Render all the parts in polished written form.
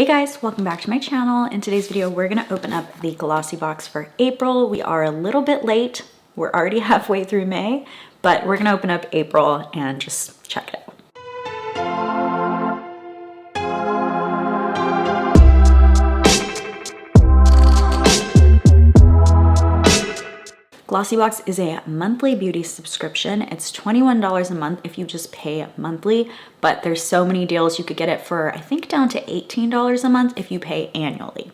Hey guys, welcome back to my channel. In today's video, we're gonna open up the Glossy box for April. We are a little bit late. We're already halfway through May, but we're gonna open up April and just check it out. Glossybox is a monthly beauty subscription. It's $21 a month if you just pay monthly, but there's so many deals. You could get it for, I think, down to $18 a month if you pay annually.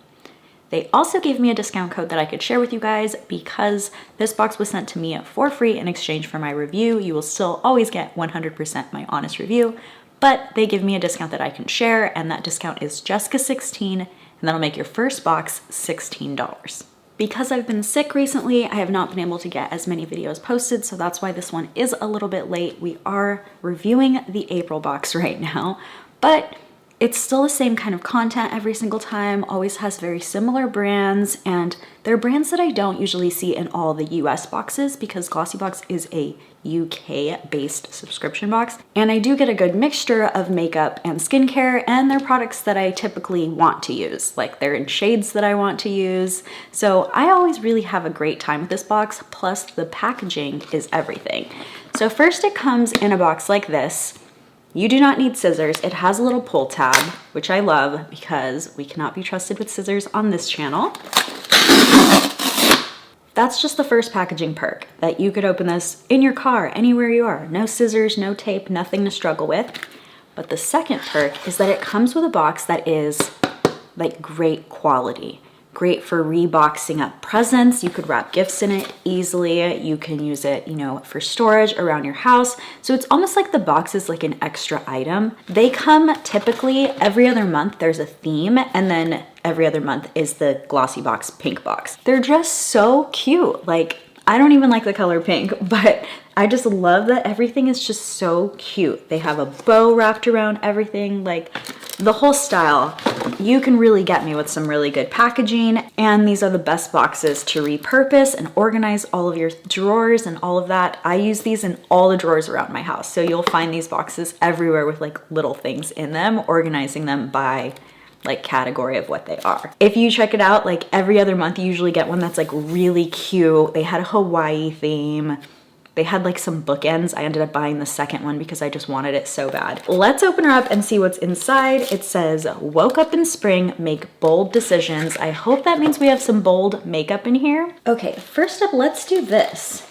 They also gave me a discount code that I could share with you guys because this box was sent to me for free in exchange for my review. You will still always get 100% my honest review, but they give me a discount that I can share, and that discount is Jessica16, and that'll make your first box $16. Because I've been sick recently, I have not been able to get as many videos posted, so that's why this one is a little bit late. We are reviewing the April box right now, but it's still the same kind of content every single time, always has very similar brands, and they're brands that I don't usually see in all the US boxes because Glossybox is a UK-based subscription box. And I do get a good mixture of makeup and skincare, and they're products that I typically want to use. Like, they're in shades that I want to use. So I always really have a great time with this box, plus the packaging is everything. So first it comes in a box like this. You do not need scissors. It has a little pull tab, which I love because we cannot be trusted with scissors on this channel. That's just the first packaging perk, that you could open this in your car, anywhere you are. No scissors, no tape, nothing to struggle with. But the second perk is that it comes with a box that is like great quality. Great for reboxing up presents. You could wrap gifts in it easily. You can use it, for storage around your house. So it's almost like the box is like an extra item. They come typically every other month. There's a theme, and then every other month is the Glossybox pink box. They're just so cute. Like, I don't even like the color pink, but I just love that everything is just so cute. They have a bow wrapped around everything, like the whole style. You can really get me with some really good packaging, and these are the best boxes to repurpose and organize all of your drawers and all of that. I use these in all the drawers around my house, so you'll find these boxes everywhere with like little things in them, organizing them by like category of what they are. If you check it out, like every other month, you usually get one that's like really cute. They had a Hawaii theme. They had like some bookends. I ended up buying the second one because I just wanted it so bad. Let's open her up and see what's inside. It says, woke up in spring, make bold decisions. I hope that means we have some bold makeup in here. Okay, first up, let's do this.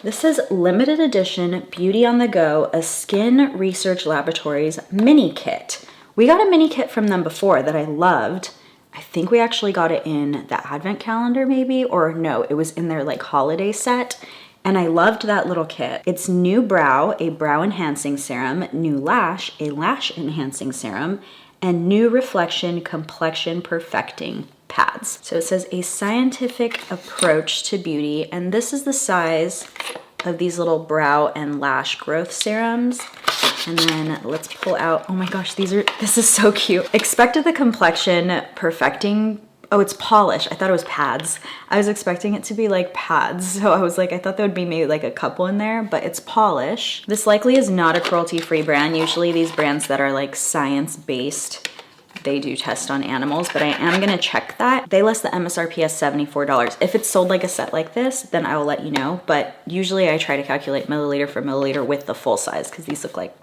This is limited edition Beauty on the Go, a Skin Research Laboratories mini kit. We got a mini kit from them before that I loved. I think we actually got it in the advent calendar maybe, or no, it was in their like holiday set. And I loved that little kit. It's new brow, a brow enhancing serum, new lash, a lash enhancing serum, and new reflection complexion perfecting pads. So it says a scientific approach to beauty, and this is the size of these little brow and lash growth serums. And then let's pull out, oh my gosh, this is so cute. Expected the complexion perfecting, oh, it's polish. I thought it was pads. I was expecting it to be like pads. So I was like, I thought there would be maybe like a couple in there, but it's polish. This likely is not a cruelty-free brand. Usually these brands that are like science-based, they do test on animals, but I am gonna check that. They list the MSRP as $74. If it's sold like a set like this, then I will let you know. But usually I try to calculate milliliter for milliliter with the full size because these look like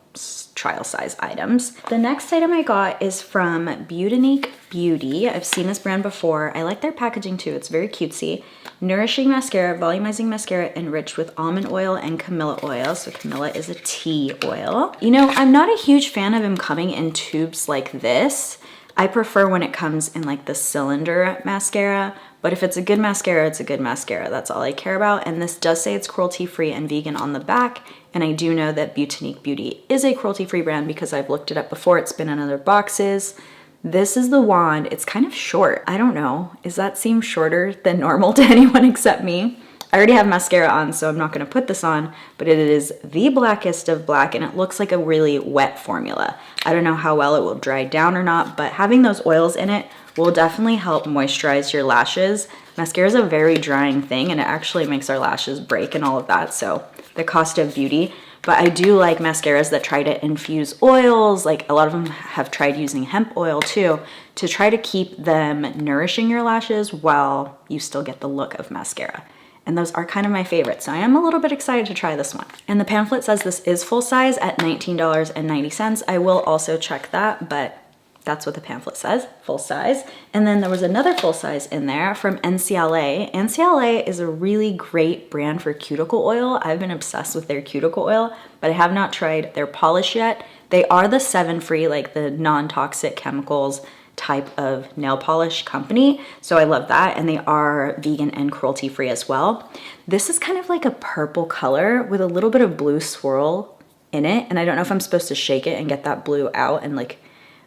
trial size items. The next item I got is from Butane Beauty. I've seen this brand before. I like their packaging too. It's very cutesy. Nourishing mascara, volumizing mascara enriched with almond oil and camilla oil. So camilla is a tea oil. I'm not a huge fan of them coming in tubes like this. I prefer when it comes in like the cylinder mascara, but if it's a good mascara, it's a good mascara. That's all I care about. And this does say it's cruelty-free and vegan on the back. And I do know that Butane Beauty is a cruelty-free brand because I've looked it up before. It's been in other boxes. This is the wand. It's kind of short. I don't know. Does that seem shorter than normal to anyone except me? I already have mascara on, so I'm not gonna put this on, but it is the blackest of black, and it looks like a really wet formula. I don't know how well it will dry down or not, but having those oils in it will definitely help moisturize your lashes. Mascara is a very drying thing, and it actually makes our lashes break and all of that, so the cost of beauty. But I do like mascaras that try to infuse oils. Like a lot of them have tried using hemp oil too, to try to keep them nourishing your lashes while you still get the look of mascara. And those are kind of my favorites. So I am a little bit excited to try this one. And the pamphlet says this is full size at $19.90. I will also check that, but that's what the pamphlet says, full size. And then there was another full size in there from NCLA. NCLA is a really great brand for cuticle oil. I've been obsessed with their cuticle oil, but I have not tried their polish yet. They are the 7-free, like the non-toxic chemicals type of nail polish company. So I love that. And they are vegan and cruelty free as well. This is kind of like a purple color with a little bit of blue swirl in it. And I don't know if I'm supposed to shake it and get that blue out and like,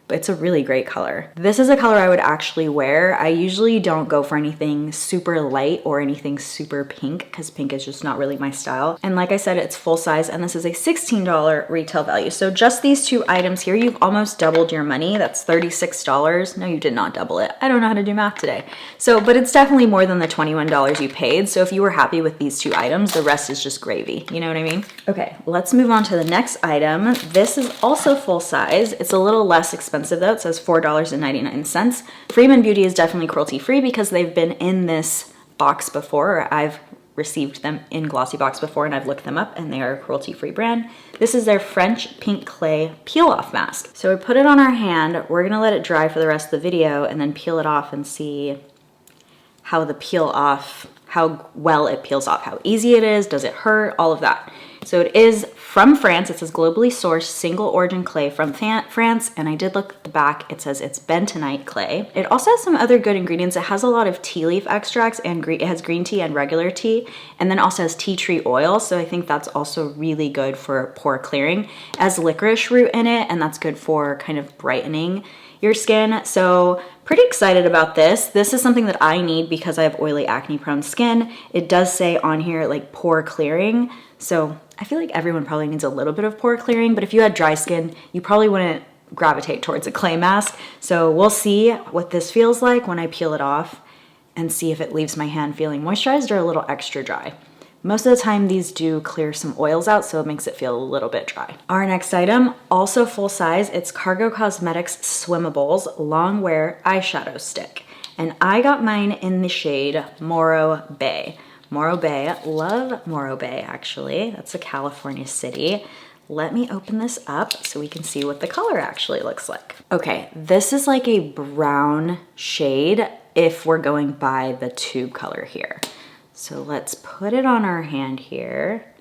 but it's a really great color. This is a color I would actually wear. I usually don't go for anything super light or anything super pink because pink is just not really my style. And like I said, it's full size and this is a $16 retail value. So just these two items here, you've almost doubled your money. That's $36. No, you did not double it. I don't know how to do math today. So, but it's definitely more than the $21 you paid. So if you were happy with these two items, the rest is just gravy. You know what I mean? Okay, let's move on to the next item. This is also full size. It's a little less expensive though. It says $4.99. Freeman Beauty is definitely cruelty free because they've been in this box before, or I've received them in glossy box before and I've looked them up and they are a cruelty free brand. This is their French pink clay peel off mask. So we put it on our hand, we're gonna let it dry for the rest of the video and then peel it off and see how how well it peels off, how easy it is, does it hurt, all of that. So it is from France. It says globally sourced single origin clay from France. And I did look at the back. It says it's bentonite clay. It also has some other good ingredients. It has a lot of tea leaf extracts and it has green tea and regular tea. And then also has tea tree oil. So I think that's also really good for pore clearing. It has licorice root in it and that's good for kind of brightening your skin. So pretty excited about this. This is something that I need because I have oily acne prone skin. It does say on here like pore clearing. So I feel like everyone probably needs a little bit of pore clearing, but if you had dry skin, you probably wouldn't gravitate towards a clay mask. So we'll see what this feels like when I peel it off and see if it leaves my hand feeling moisturized or a little extra dry. Most of the time these do clear some oils out, so it makes it feel a little bit dry. Our next item, also full size, it's Cargo Cosmetics Swimmables Long Wear Eyeshadow Stick. And I got mine in the shade Morro Bay. Morro Bay, love Morro Bay actually. That's a California city. Let me open this up so we can see what the color actually looks like. Okay, this is like a brown shade if we're going by the tube color here. So let's put it on our hand here.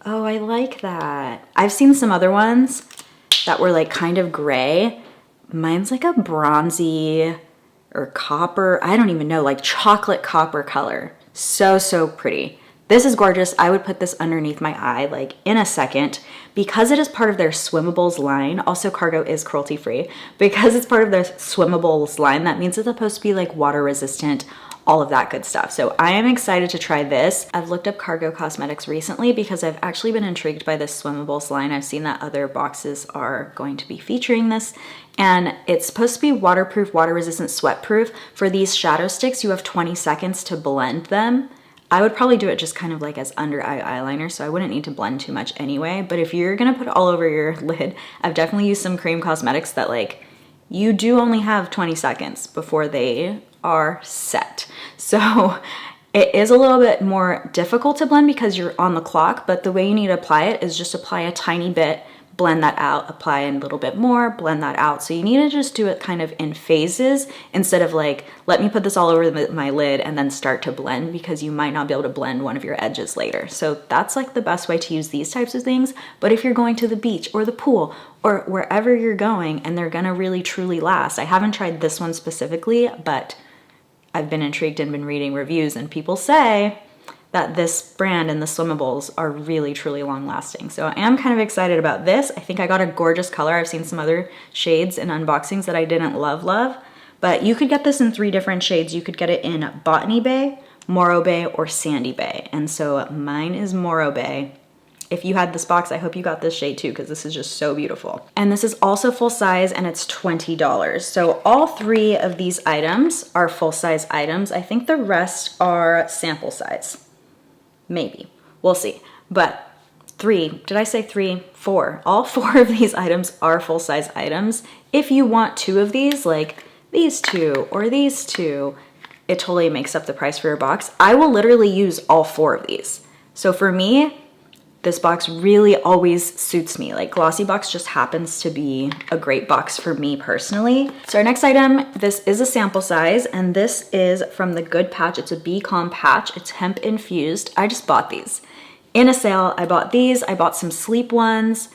Oh, I like that. I've seen some other ones that were like kind of gray. Mine's like a bronzy or copper, I don't even know, like chocolate copper color. So, so pretty. This is gorgeous. I would put this underneath my eye like in a second because it is part of their Swimmables line. Also, Cargo is cruelty free. Because it's part of their Swimmables line, that means it's supposed to be like water resistant, all of that good stuff. So I am excited to try this. I've looked up Cargo Cosmetics recently because I've actually been intrigued by this Swimmables line. I've seen that other boxes are going to be featuring this. And it's supposed to be waterproof, water resistant, sweat proof. For these shadow sticks, you have 20 seconds to blend them. I would probably do it just kind of like as under eye eyeliner, so I wouldn't need to blend too much anyway. But if you're gonna put it all over your lid, I've definitely used some cream cosmetics that like, you do only have 20 seconds before they are set. So it is a little bit more difficult to blend because you're on the clock, but the way you need to apply it is just apply a tiny bit, blend that out, apply a little bit more, blend that out. So you need to just do it kind of in phases instead of like, let me put this all over my lid and then start to blend, because you might not be able to blend one of your edges later. So that's like the best way to use these types of things. But if you're going to the beach or the pool or wherever you're going and they're gonna really truly last, I haven't tried this one specifically, but I've been intrigued and been reading reviews and people say that this brand and the Swimmables are really truly long lasting. So I am kind of excited about this. I think I got a gorgeous color. I've seen some other shades in unboxings that I didn't love, but you could get this in 3 different shades. You could get it in Botany Bay, Morro Bay, or Sandy Bay. And so mine is Morro Bay. If you had this box, I hope you got this shade too, because this is just so beautiful. And this is also full size and it's $20. So all 3 of these items are full size items. I think the rest are sample size. Maybe, we'll see. But three, did I say three? Four. All four of these items are full-size items. If you want two of these, like these two or these two, it totally makes up the price for your box. I will literally use all four of these. So for me, this box really always suits me. Like Glossy box just happens to be a great box for me personally. So our next item, this is a sample size, and this is from the Good Patch. It's a Be Calm patch. It's hemp infused. I just bought these. In a sale, I bought these. I bought some sleep ones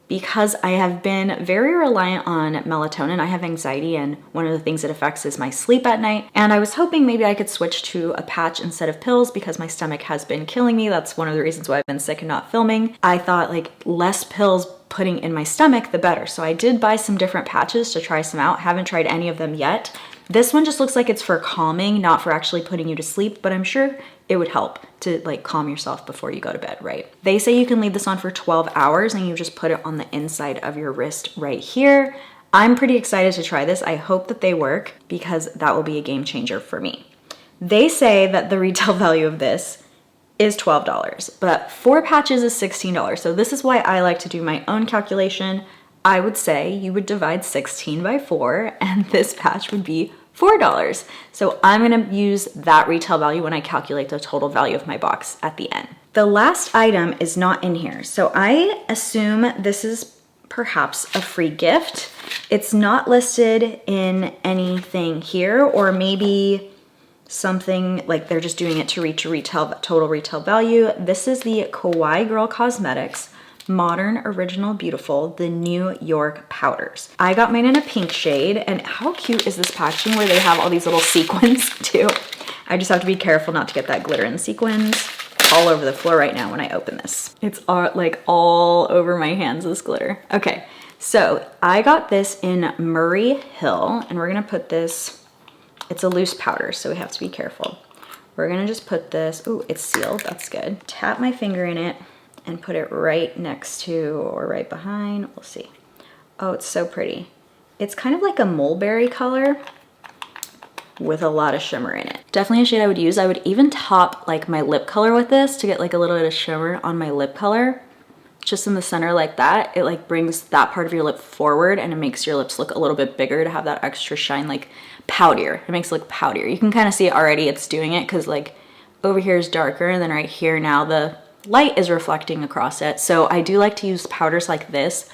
because I have been very reliant on melatonin. I have anxiety, and one of the things it affects is my sleep at night. And I was hoping maybe I could switch to a patch instead of pills because my stomach has been killing me. That's one of the reasons why I've been sick and not filming. I thought like less pills putting in my stomach, the better. So I did buy some different patches to try some out. Haven't tried any of them yet. This one just looks like it's for calming, not for actually putting you to sleep, but I'm sure it would help to like calm yourself before you go to bed, right? They say you can leave this on for 12 hours and you just put it on the inside of your wrist right here. I'm pretty excited to try this. I hope that they work because that will be a game changer for me. They say that the retail value of this is $12, but 4 patches is $16. So this is why I like to do my own calculation. I would say you would divide 16 by 4 and this patch would be $4. So I'm gonna use that retail value when I calculate the total value of my box at the end. The last item is not in here. So I assume this is perhaps a free gift. It's not listed in anything here, or maybe something like they're just doing it to reach a total retail value. This is the Kawaii Girl Cosmetics Modern Original Beautiful, the New York powders. I got mine in a pink shade, and how cute is this packaging where they have all these little sequins too. I just have to be careful not to get that glitter and sequins all over the floor right now when I open this. It's like all over my hands, this glitter. Okay, so I got this in Murray Hill, and we're gonna put this, it's a loose powder, so we have to be careful. We're gonna just put this, ooh, it's sealed, that's good. Tap my finger in it and put it right next to or right behind, we'll see. Oh, it's so pretty. It's kind of like a mulberry color with a lot of shimmer in it. Definitely a shade I would use. I would even top like my lip color with this to get like a little bit of shimmer on my lip color. Just in the center like that. It like brings that part of your lip forward and it makes your lips look a little bit bigger to have that extra shine, like powdier. It makes it look powdier. You can kind of see it already, it's doing it because like over here is darker and then right here now the light is reflecting across it. So I do like to use powders like this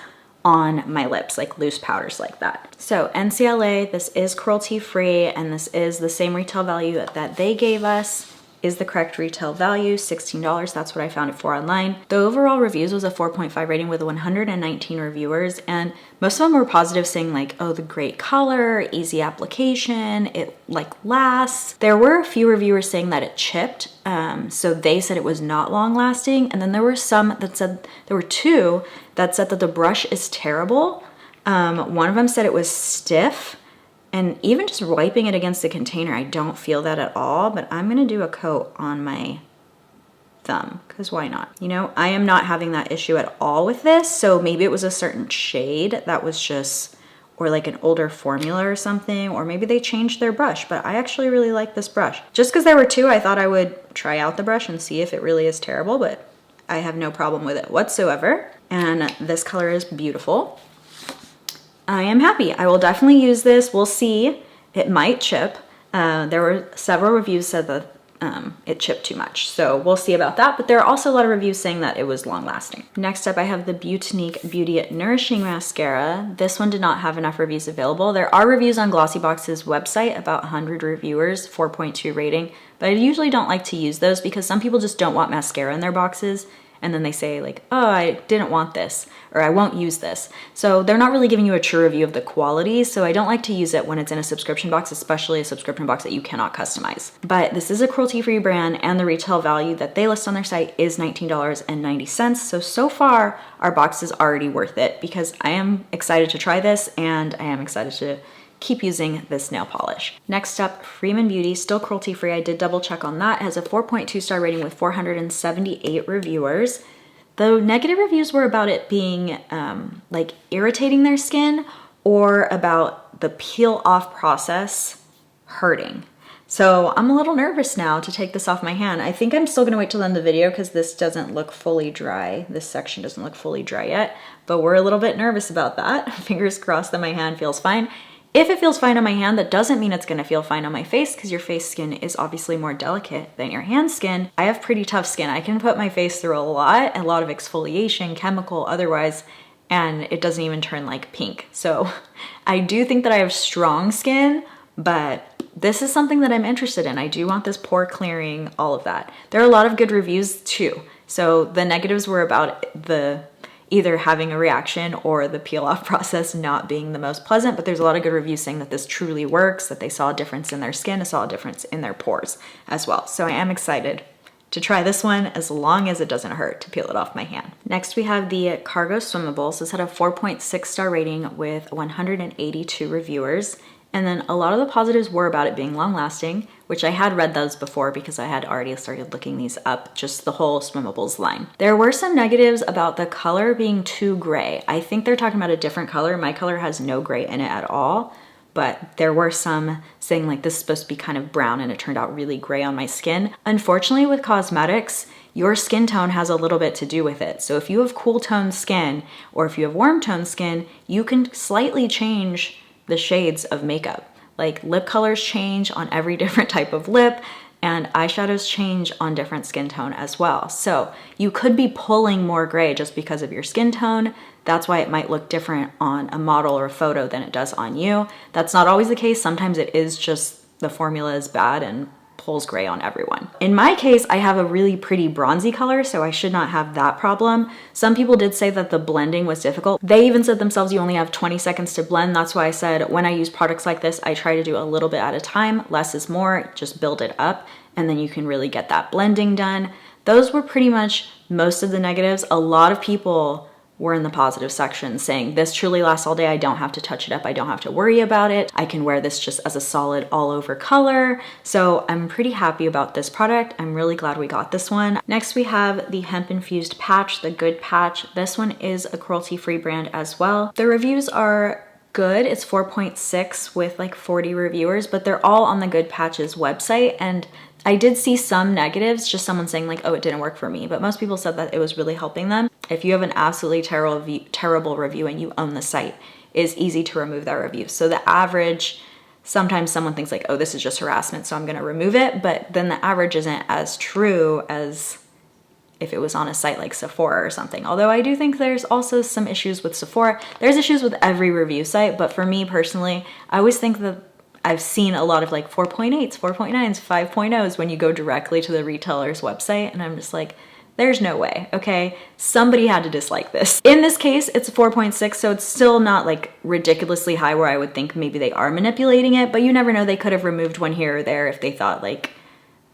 on my lips, like loose powders like that. So NCLA, this is cruelty free and this is the same retail value that they gave us. Is the correct retail value, $16. That's what I found it for online. The overall reviews was a 4.5 rating with 119 reviewers, and most of them were positive, saying like, oh, the great color, easy application, it like lasts. There were a few reviewers saying that it chipped, so they said it was not long lasting, and then there were some that said, there were 2 that said that the brush is terrible. One of them said it was stiff. And even just wiping it against the container, I don't feel that at all, but I'm gonna do a coat on my thumb, because why not? You know, I am not having that issue at all with this, so maybe it was a certain shade that was just, or like an older formula or something, or maybe they changed their brush, but I actually really like this brush. Just because there were 2, I thought I would try out the brush and see if it really is terrible, but I have no problem with it whatsoever. And this color is beautiful. I am happy. I will definitely use this. We'll see. It might chip. There were several reviews said that it chipped too much. So we'll see about that. But there are also a lot of reviews saying that it was long lasting. Next up, I have the Butane Beauty Nourishing Mascara. This one did not have enough reviews available. There are reviews on Glossybox's website, about 100 reviewers, 4.2 rating. But I usually don't like to use those because some people just don't want mascara in their boxes. And then they say like, oh, I didn't want this, or I won't use this. So they're not really giving you a true review of the quality. So I don't like to use it when it's in a subscription box, especially a subscription box that you cannot customize. But this is a cruelty-free brand and the retail value that they list on their site is $19.90. So far our box is already worth it because I am excited to try this and I am excited to keep using this nail polish. Next up, Freeman Beauty, still cruelty free. I did double check on that. It has a 4.2 star rating with 478 reviewers. The negative reviews were about it being like irritating their skin or about the peel off process hurting. So I'm a little nervous now to take this off my hand. I think I'm still gonna wait till the end of the video because this doesn't look fully dry. This section doesn't look fully dry yet, but we're a little bit nervous about that. Fingers crossed that my hand feels fine. If it feels fine on my hand, that doesn't mean it's gonna feel fine on my face because your face skin is obviously more delicate than your hand skin. I have pretty tough skin. I can put my face through a lot of exfoliation, chemical, otherwise, and it doesn't even turn like pink. So I do think that I have strong skin, but this is something that I'm interested in. I do want this pore clearing, all of that. There are a lot of good reviews too. So the negatives were about the either having a reaction or the peel off process not being the most pleasant, but there's a lot of good reviews saying that this truly works, that they saw a difference in their skin, saw a difference in their pores as well. So I am excited to try this one as long as it doesn't hurt to peel it off my hand. Next we have the Cargo Swimmables. This had a 4.6 star rating with 182 reviewers. And then a lot of the positives were about it being long lasting, which I had read those before because I had already started looking these up, just the whole Swimmables line. There were some negatives about the color being too gray. I think they're talking about a different color. My color has no gray in it at all, but there were some saying like this is supposed to be kind of brown and it turned out really gray on my skin. Unfortunately with cosmetics, your skin tone has a little bit to do with it. So if you have cool toned skin or if you have warm toned skin, you can slightly change the shades of makeup. Like lip colors change on every different type of lip and eyeshadows change on different skin tone as well. So you could be pulling more gray just because of your skin tone. That's why it might look different on a model or a photo than it does on you. That's not always the case. Sometimes it is just the formula is bad and pulls gray on everyone. In my case, I have a really pretty bronzy color, so I should not have that problem. Some people did say that the blending was difficult. They even said themselves you only have 20 seconds to blend. That's why I said when I use products like this, I try to do a little bit at a time. Less is more, just build it up, and then you can really get that blending done. Those were pretty much most of the negatives. A lot of people were in the positive section saying this truly lasts all day. I don't have to touch it up. I don't have to worry about it. I can wear this just as a solid all over color. So I'm pretty happy about this product. I'm really glad we got this one. Next we have the hemp infused patch, the Good Patch. This one is a cruelty-free brand as well. The reviews are good. It's 4.6 with like 40 reviewers, but they're all on the Good Patch's website. And I did see some negatives, just someone saying like, oh, it didn't work for me, but most people said that it was really helping them. If you have an absolutely terrible review and you own the site, it's easy to remove that review. So the average, sometimes someone thinks like, oh, this is just harassment, so I'm gonna remove it, but then the average isn't as true as if it was on a site like Sephora or something. Although I do think there's also some issues with Sephora. There's issues with every review site, but for me personally, I always think that I've seen a lot of like 4.8s, 4.9s, 5.0s when you go directly to the retailer's website, and I'm just like, there's no way, okay? Somebody had to dislike this. In this case, it's a 4.6, so it's still not like ridiculously high where I would think maybe they are manipulating it, but you never know, they could have removed one here or there if they thought like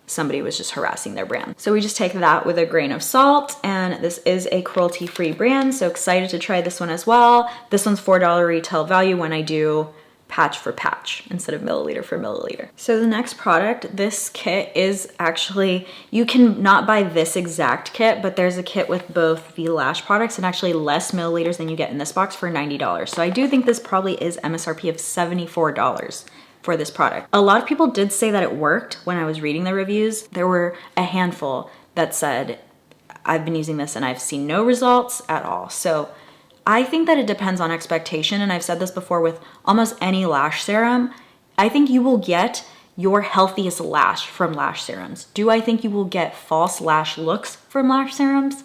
somebody was just harassing their brand. So we just take that with a grain of salt, and this is a cruelty-free brand, so excited to try this one as well. This one's $4 retail value when I do patch for patch instead of milliliter for milliliter. So the next product, this kit is actually, you can not buy this exact kit, but there's a kit with both the lash products and actually less milliliters than you get in this box for $90. So I do think this probably is MSRP of $74 for this product. A lot of people did say that it worked when I was reading the reviews. There were a handful that said, I've been using this and I've seen no results at all. So I think that it depends on expectation, and I've said this before with almost any lash serum. I think you will get your healthiest lash from lash serums. Do I think you will get false lash looks from lash serums?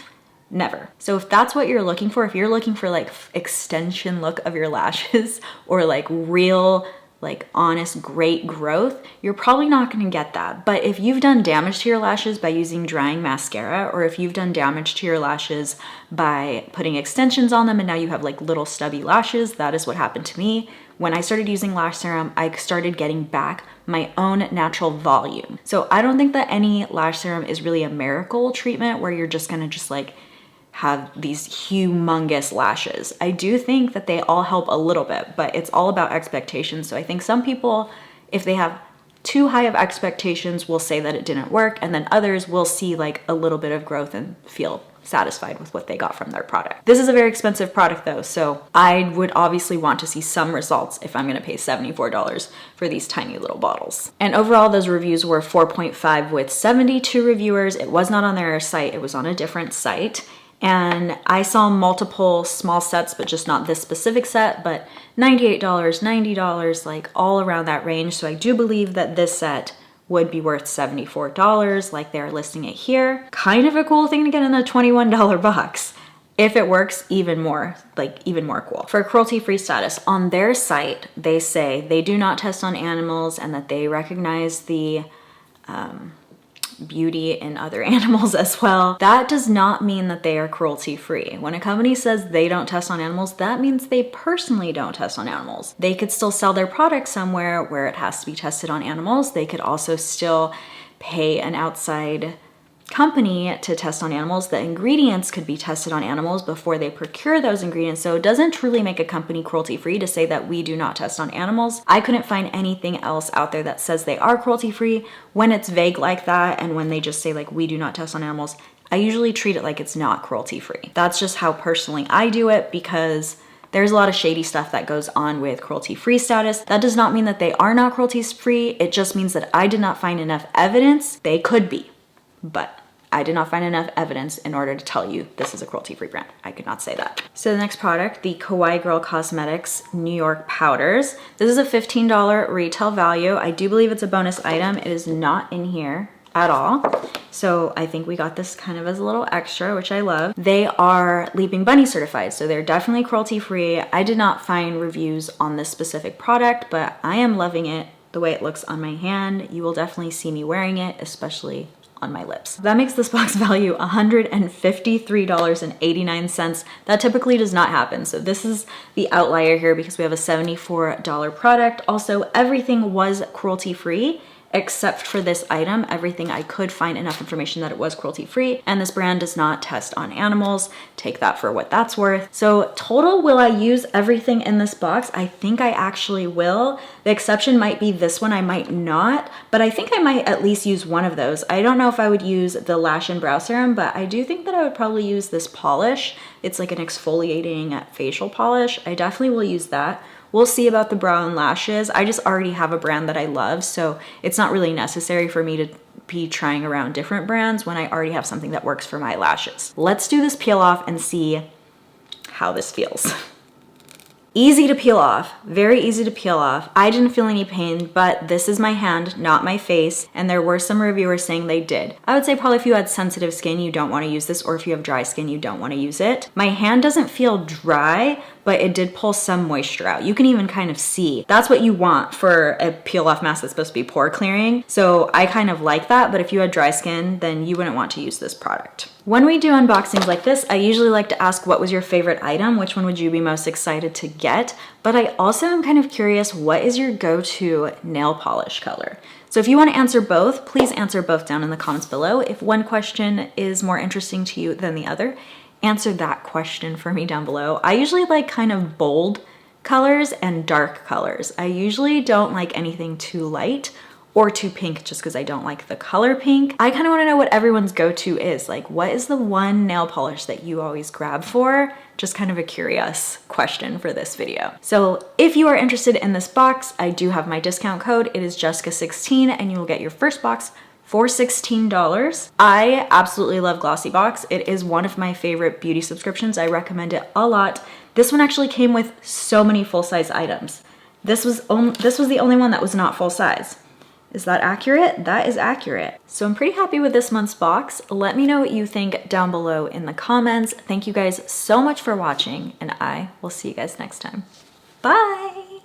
Never. So if that's what you're looking for, if you're looking for like extension look of your lashes or like real, like honest, great growth, you're probably not gonna get that. But if you've done damage to your lashes by using drying mascara, or if you've done damage to your lashes by putting extensions on them and now you have like little stubby lashes, that is what happened to me. When I started using lash serum, I started getting back my own natural volume. So I don't think that any lash serum is really a miracle treatment where you're just gonna like have these humongous lashes. I do think that they all help a little bit, but it's all about expectations. So I think some people, if they have too high of expectations, will say that it didn't work, and then others will see like a little bit of growth and feel satisfied with what they got from their product. This is a very expensive product though, so I would obviously want to see some results if I'm gonna pay $74 for these tiny little bottles. And overall, those reviews were 4.5 with 72 reviewers. It was not on their site, it was on a different site. And I saw multiple small sets, but just not this specific set, but $98, $90, like all around that range. So I do believe that this set would be worth $74 like they're listing it here. Kind of a cool thing to get in a $21 box. If it works, even more cool. For cruelty-free status, on their site, they say they do not test on animals and that they recognize the beauty in other animals as well. That does not mean that they are cruelty-free. When a company says they don't test on animals, that means they personally don't test on animals. They could still sell their product somewhere where it has to be tested on animals. They could also still pay an outside company to test on animals. The ingredients could be tested on animals before they procure those ingredients. So it doesn't truly make a company cruelty-free to say that we do not test on animals. I couldn't find anything else out there that says they are cruelty-free. When it's vague like that and when they just say like we do not test on animals, I usually treat it like it's not cruelty-free. That's just how personally I do it, because there's a lot of shady stuff that goes on with cruelty-free status. That does not mean that they are not cruelty-free. It just means that I did not find enough evidence. They could be, but I did not find enough evidence in order to tell you this is a cruelty-free brand. I could not say that. So the next product, the Kawaii Girl Cosmetics New York Powders. This is a $15 retail value. I do believe it's a bonus item. It is not in here at all. So I think we got this kind of as a little extra, which I love. They are Leaping Bunny certified, so they're definitely cruelty-free. I did not find reviews on this specific product, but I am loving it the way it looks on my hand. You will definitely see me wearing it, especially on my lips. That makes this box value $153.89. That typically does not happen. So this is the outlier here because we have a $74 product. Also, everything was cruelty-free except for this item. Everything I could find enough information that it was cruelty-free, and this brand does not test on animals. Take that for what that's worth. So total, will I use everything in this box? I think I actually will. The exception might be this one, I might not, but I think I might at least use one of those. I don't know if I would use the Lash and Brow Serum, but I do think that I would probably use this polish. It's like an exfoliating facial polish. I definitely will use that. We'll see about the brow and lashes. I just already have a brand that I love, so it's not really necessary for me to be trying around different brands when I already have something that works for my lashes. Let's do this peel off and see how this feels. Easy to peel off, very easy to peel off. I didn't feel any pain, but this is my hand, not my face, and there were some reviewers saying they did. I would say probably if you had sensitive skin, you don't want to use this, or if you have dry skin, you don't want to use it. My hand doesn't feel dry, but it did pull some moisture out. You can even kind of see. That's what you want for a peel off mask that's supposed to be pore clearing. So I kind of like that, but if you had dry skin, then you wouldn't want to use this product. When we do unboxings like this, I usually like to ask what was your favorite item? Which one would you be most excited to get? But I also am kind of curious, what is your go-to nail polish color? So if you want to answer both, please answer both down in the comments below. If one question is more interesting to you than the other, answer that question for me down below. I usually like kind of bold colors and dark colors. I usually don't like anything too light or too pink just because I don't like the color pink. I kind of want to know what everyone's go-to is. Like, what is the one nail polish that you always grab for? Just kind of a curious question for this video. So if you are interested in this box, I do have my discount code. It is Jessica16 and you will get your first box for $16. I absolutely love Glossy Box. It is one of my favorite beauty subscriptions. I recommend it a lot. This one actually came with so many full-size items. This was the only one that was not full size. Is that accurate? That is accurate. So I'm pretty happy with this month's box. Let me know what you think down below in the comments. Thank you guys so much for watching, and I will see you guys next time. Bye!